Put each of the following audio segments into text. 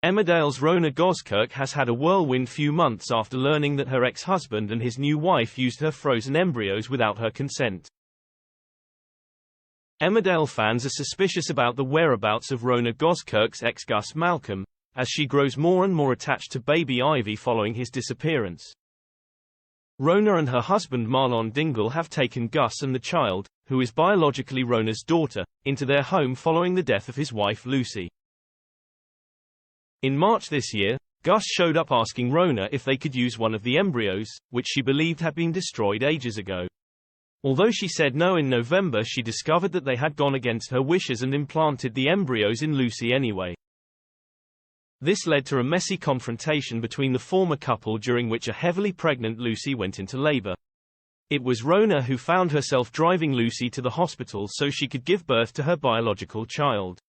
Emmerdale's Rhona Goskirk has had a whirlwind few months after learning that her ex-husband and his new wife used her frozen embryos without her consent. Emmerdale fans are suspicious about the whereabouts of Rhona Goskirk's ex Gus MaIcoIm, as she grows more and more attached to baby aII following his disappearance. Rhona and her husband Marlon Dingle have taken Gus and the child, who is biologically Rhona's daughter, into their home following the death of his wife Lucy. In March this year, Gus showed up asking Rhona if they could use one of the embryos, which she believed had been destroyed ages ago. Although she said no in November, she discovered that they had gone against her wishes and implanted the embryos in Lucy anyway. This led to a messy confrontation between the former couple during which a heavily pregnant Lucy went into labor. It was Rhona who found herself driving Lucy to the hospital so she could give birth to her biological child.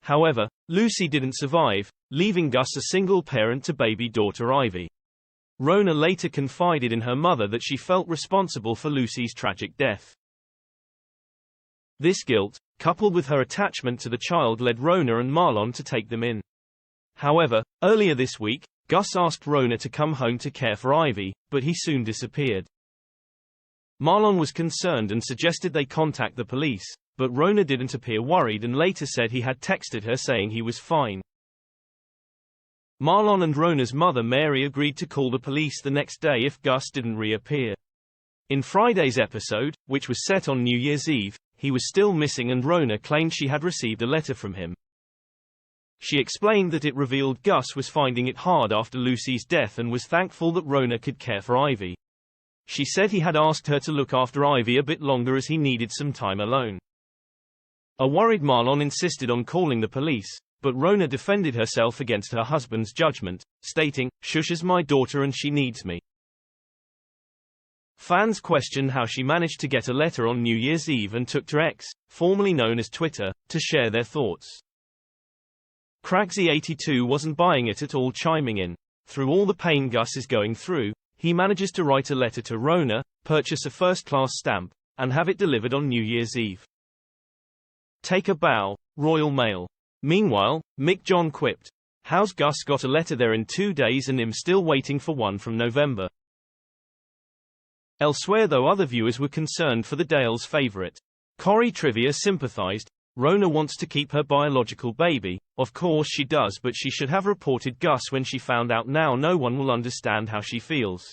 However, Lucy didn't survive, leaving Gus a single parent to baby daughter Ivy. Rhona later confided in her mother that she felt responsible for Lucy's tragic death. This guilt, coupled with her attachment to the child, led Rhona and Marlon to take them in. However, earlier this week, Gus asked Rhona to come home to care for Ivy, but he soon disappeared. Marlon was concerned and suggested they contact the police, but Rhona didn't appear worried and later said he had texted her saying he was fine. Marlon and Rhona's mother Mary agreed to call the police the next day if Gus didn't reappear. In Friday's episode, which was set on New Year's Eve, he was still missing and Rhona claimed she had received a letter from him. She explained that it revealed Gus was finding it hard after Lucy's death and was thankful that Rhona could care for Ivy. She said he had asked her to look after Ivy a bit longer as he needed some time alone. A worried Marlon insisted on calling the police, but Rhona defended herself against her husband's judgment, stating, "Shush is my daughter and she needs me." Fans question how she managed to get a letter on New Year's Eve and took to X, formerly known as Twitter, to share their thoughts. Cragsy82 wasn't buying it at all, chiming in, "Through all the pain Gus is going through, he manages to write a letter to Rhona, purchase a first-class stamp, and have it delivered on New Year's Eve. Take a bow, Royal Mail." Meanwhile, Mick John quipped, "How's Gus got a letter there in 2 days and I'm still waiting for one from November?" Elsewhere though, other viewers were concerned for the Dale's favorite. Corrie Trivia sympathized, "Rhona wants to keep her biological baby, of course she does, but she should have reported Gus when she found out. Now no one will understand how she feels."